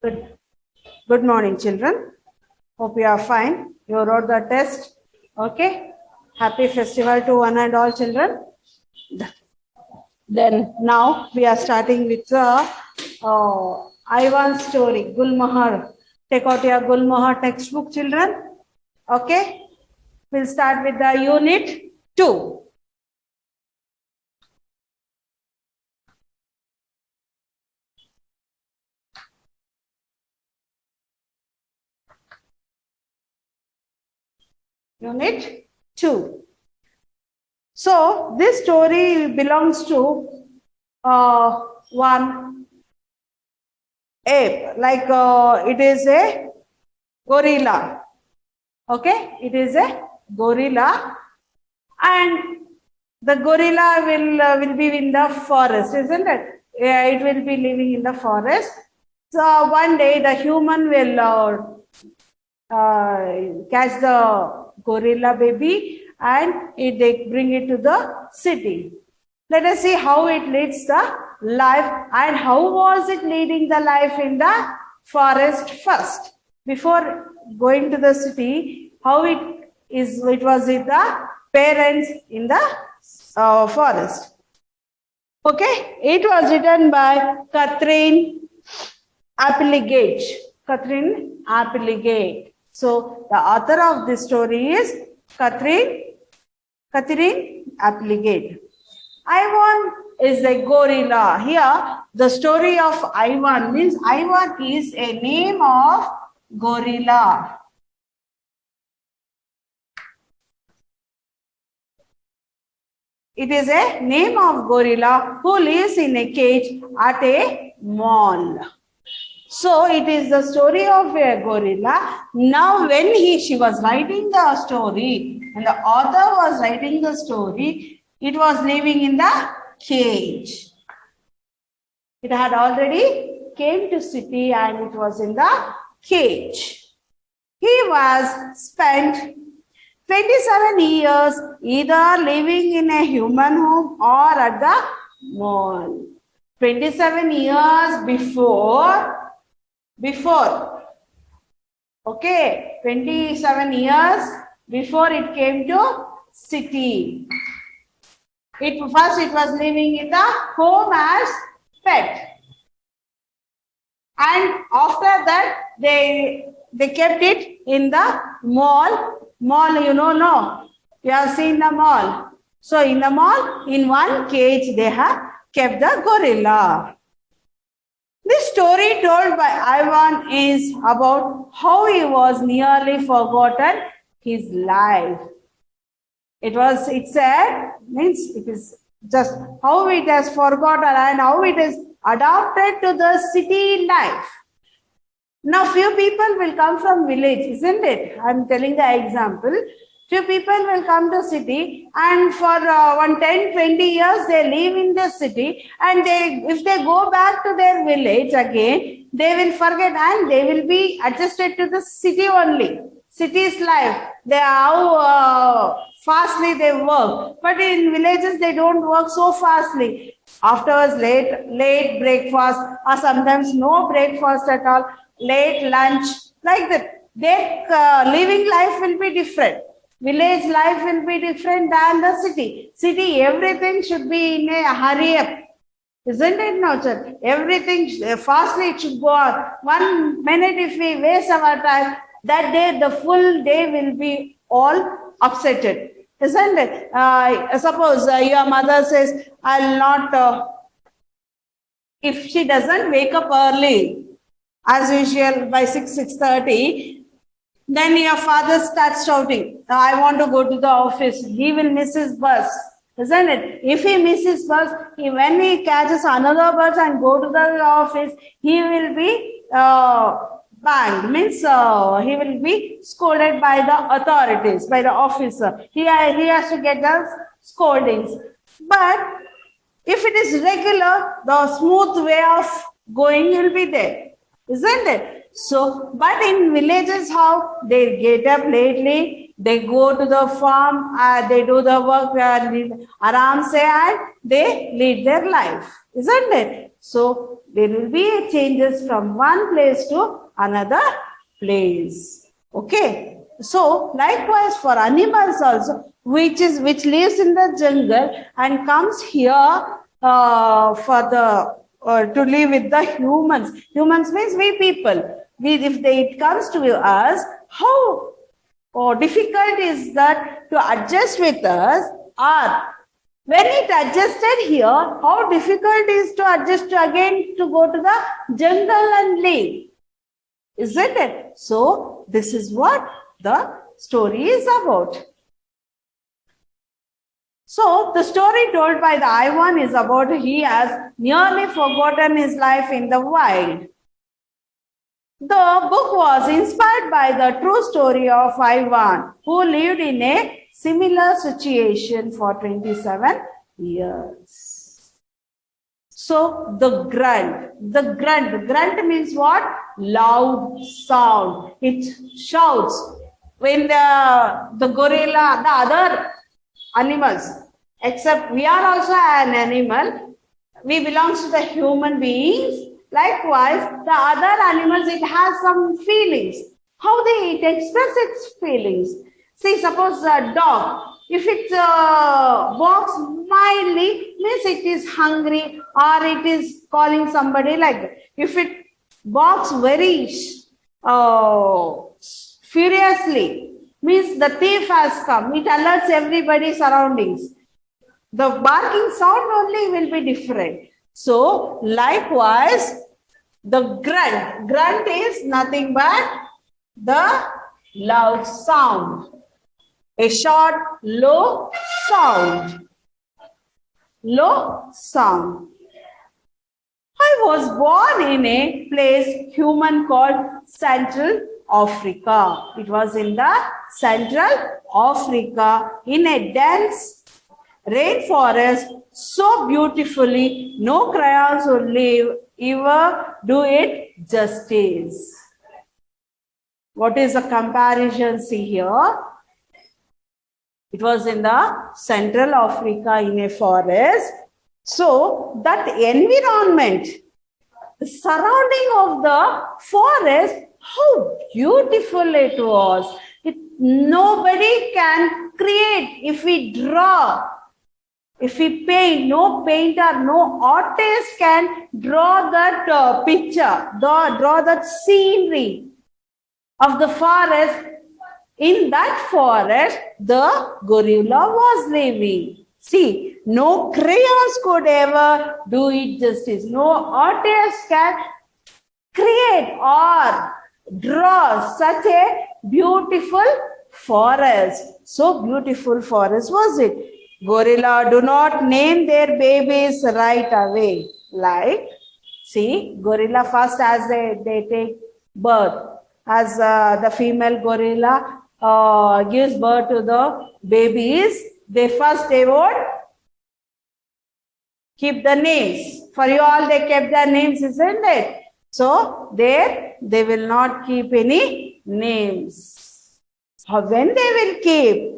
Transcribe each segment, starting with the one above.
Good, good morning, children. Hope you are fine. You wrote the test. Okay. Happy festival to one and all children. Then now we are starting with the Ivan story, Gulmohar. Take out your Gulmohar textbook, children. Okay. We'll start with the unit 2. Unit 2. So this story belongs to one ape, like it is a gorilla. Okay, it is a gorilla, and the gorilla will be in the forest, isn't it? Yeah, it will be living in the forest. So one day the human will catch the gorilla baby and they bring it to the city. Let us see how it leads the life and how was it leading the life in the forest first. Before going to the city, how it was with the parents in the forest. Okay, it was written by Catherine Applegate. Catherine Applegate. So the author of this story is Catherine Applegate. Ivan is a gorilla. Here, the story of Ivan means Ivan is a name of gorilla. It is a name of gorilla who lives in a cage at a mall. So it is the story of a gorilla. Now when she was writing the story and the author was writing the story, it was living in the cage. It had already came to city and it was in the cage. He was spent 27 years either living in a human home or at the mall. 27 years before, okay, 27 years before it came to city. First it was living in the home as pet. And after that, they kept it in the mall. Mall, you know, no? You have seen the mall. So in the mall, in one cage, they have kept the gorilla. This story told by Ivan is about how he was nearly forgotten his life. It said, means it is just how it has forgotten and how it is adapted to the city life. Now, few people will come from village, isn't it? I am telling the example. Few people will come to city and for 10, 20 years they live in the city, and if they go back to their village again, they will forget and they will be adjusted to the city only. City's life, they how fastly they work. But in villages, they don't work so fastly. Afterwards, late breakfast or sometimes no breakfast at all, late lunch, like that. Their living life will be different. Village life will be different than the city. City, everything should be in a hurry up. Isn't it, no, sir? Everything fastly it should go on. 1 minute if we waste our time, that day the full day will be all upsetted. Isn't it? Suppose your mother says, I'll not, if she doesn't wake up early, as usual by 6:30, then your father starts shouting, I want to go to the office. He will miss his bus. Isn't it? If he misses bus, when he catches another bus and go to the office, he will be banned. Means he will be scolded by the authorities, by the officer. He has to get the scoldings. But if it is regular, the smooth way of going will be there. Isn't it? So, but in villages, how they get up lately, they go to the farm, they do the work, aram se, and they lead their life, isn't it? So, there will be changes from one place to another place. Okay. So, likewise for animals also, which lives in the jungle and comes here for the to live with the humans. Humans means we people. It comes to us, how difficult is that to adjust with us, or when it adjusted here, how difficult is to adjust again to go to the jungle and live. Isn't it? So, this is what the story is about. So, the story told by the Ivan is about he has nearly forgotten his life in the wild. The book was inspired by the true story of Ivan, who lived in a similar situation for 27 years. So, the grunt means what? Loud sound. It shouts. When the gorilla, the other animals, except we are also an animal, we belong to the human beings. Likewise, the other animals, it has some feelings. How it express its feelings. See, suppose a dog, if it barks mildly, means it is hungry or it is calling somebody like that. If it barks very furiously, means the thief has come. It alerts everybody surroundings. The barking sound only will be different. So, likewise, the grunt is nothing but the loud sound. A short, low sound. Low sound. I was born in a place human called Central Africa. It was in the Central Africa in a dense rainforest, so beautifully, no crayons would ever do it justice. What is the comparison? See here. It was in the Central Africa in a forest. So that environment, the surrounding of the forest, how beautiful it was. Nobody can create. If we draw, if we paint, no painter, no artist can draw that picture, draw that scenery of the forest. In that forest, the gorilla was living. See, no crayons could ever do it justice. No artist can create or draw such a beautiful forest. So beautiful forest was it. Gorilla do not name their babies right away. Like, see, gorilla first as they take birth. As the female gorilla gives birth to the babies, they would keep the names. For you all, they kept their names, isn't it? So, there they will not keep any names. When they will keep,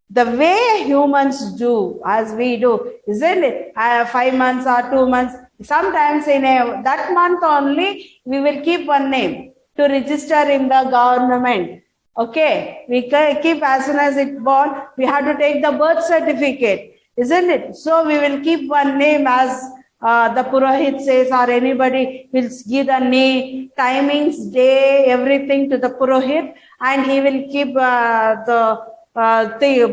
the way humans do, as we do, isn't it? 5 months or 2 months, sometimes in that month only, we will keep one name to register in the government. Okay, we keep as soon as it's born, we have to take the birth certificate, isn't it? So we will keep one name as the Purohit says, or anybody will give the name, timings, day, everything to the Purohit, and he will keep the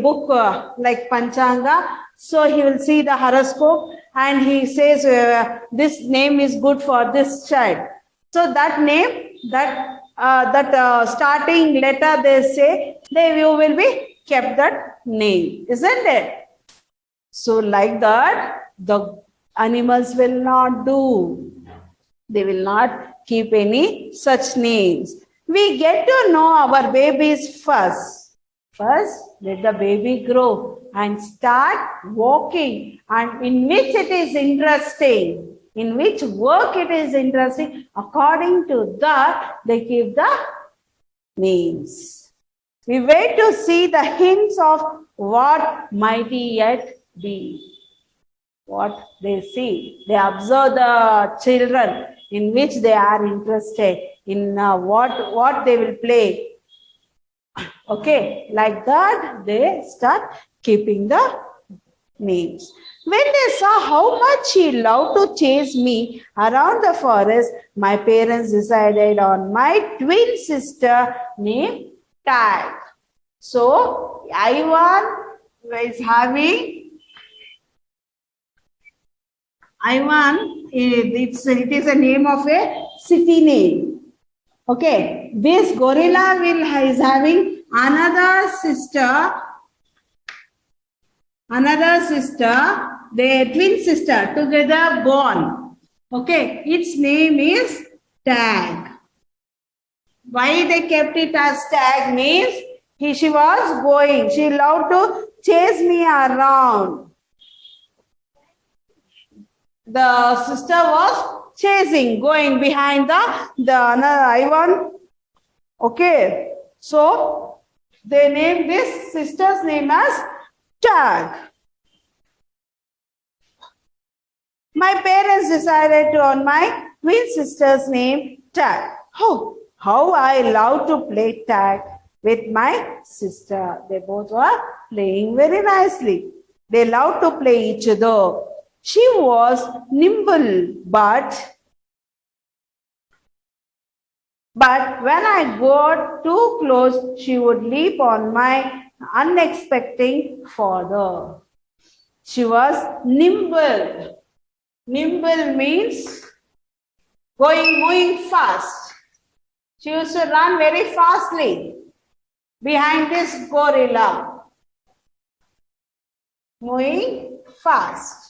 book like Panchanga. So he will see the horoscope and he says this name is good for this child. So that name, that starting letter they say, you will be kept that name, isn't it? So like that, the animals will not do. They will not keep any such names. We get to know our babies first. First, let the baby grow and start walking, and in which it is interesting. in which work it is interesting. According to that, they give the names. We wait to see the hints of what might yet be. What they see. They observe the children in which they are interested, in what they will play. Okay, like that they start keeping the names. When they saw how much he loved to chase me around the forest, my parents decided on my twin sister named Tag. So Ivan is having it is a name of a city name. Okay, this gorilla is having another sister, their twin sister, together born. Okay, its name is Tag. Why they kept it as Tag means she was going, she loved to chase me around. The sister was chasing, going behind the Ivan. Okay, so they named this sister's name as Tag. My parents decided on my twin sister's name Tag. Oh, how I love to play tag with my sister. They both were playing very nicely. They loved to play each other. She was nimble, but when I got too close, she would leap on my unexpected father. She was nimble. Nimble means moving fast. She used to run very fastly behind this gorilla. Moving fast.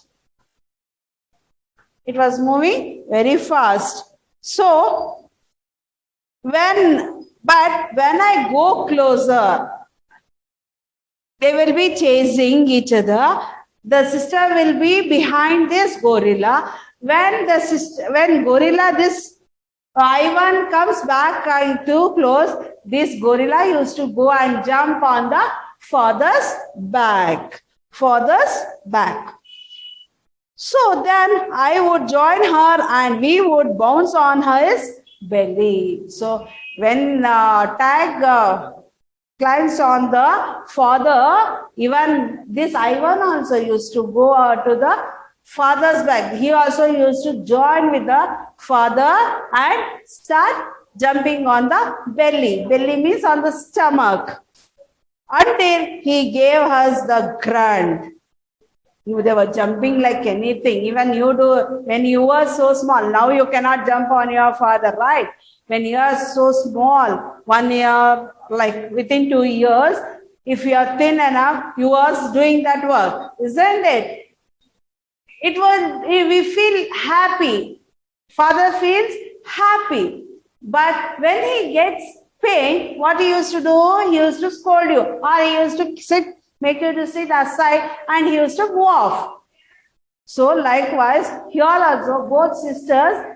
It was moving very fast. So, when I go closer, they will be chasing each other. The sister will be behind this gorilla. When gorilla, this Ivan comes back too close, this gorilla used to go and jump on the father's back. So then I would join her and we would bounce on his belly. So when Tag climbs on the father, even this Ivan also used to go to the father's back. He also used to join with the father and start jumping on the belly. Belly means on the stomach. Until he gave us the grunt. They were jumping like anything. Even you do, when you were so small, now you cannot jump on your father, right? When you are so small, 1 year, like within 2 years, if you are thin enough, you are doing that work, isn't it? We feel happy. Father feels happy. But when he gets pain, what he used to do? He used to scold you, or he used to make you to sit aside, and he used to move off. So likewise, here also both sister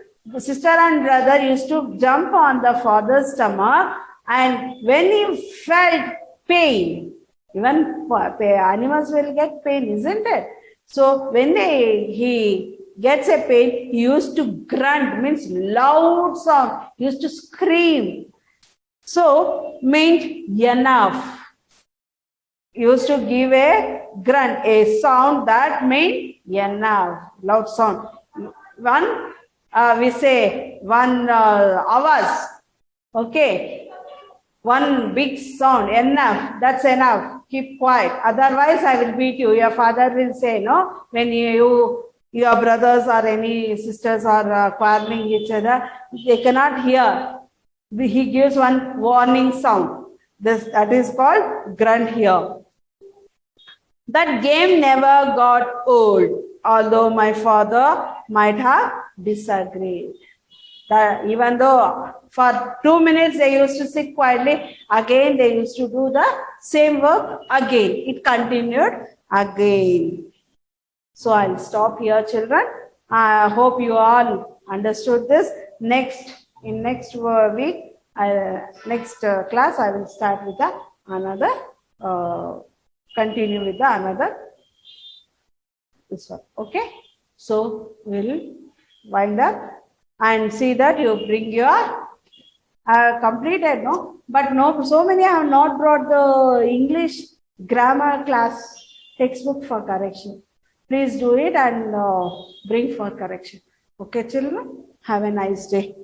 and brother used to jump on the father's stomach, and when he felt pain, even animals will get pain, isn't it? So when he gets a pain, he used to grunt, means loud sound, he used to scream. So meant enough. Used to give a grunt, a sound that meant enough, loud sound. We say one hours, okay, one big sound, enough, that's enough, keep quiet, otherwise I will beat you. Your father will say, no, when your brothers or any sisters are quarreling each other, they cannot hear. He gives one warning sound. That is called grunt here. That game never got old, although my father might have disagreed. Even though for 2 minutes they used to sit quietly, again they used to do the same work again. It continued again. So I'll stop here, children. I hope you all understood this. In next week, next class, I will start with another, continue with another this one. Okay, so we'll wind up and see that you bring your completed, no, but no, so many have not brought the English grammar class textbook for correction. Please do it and bring for correction. Okay, children, have a nice day.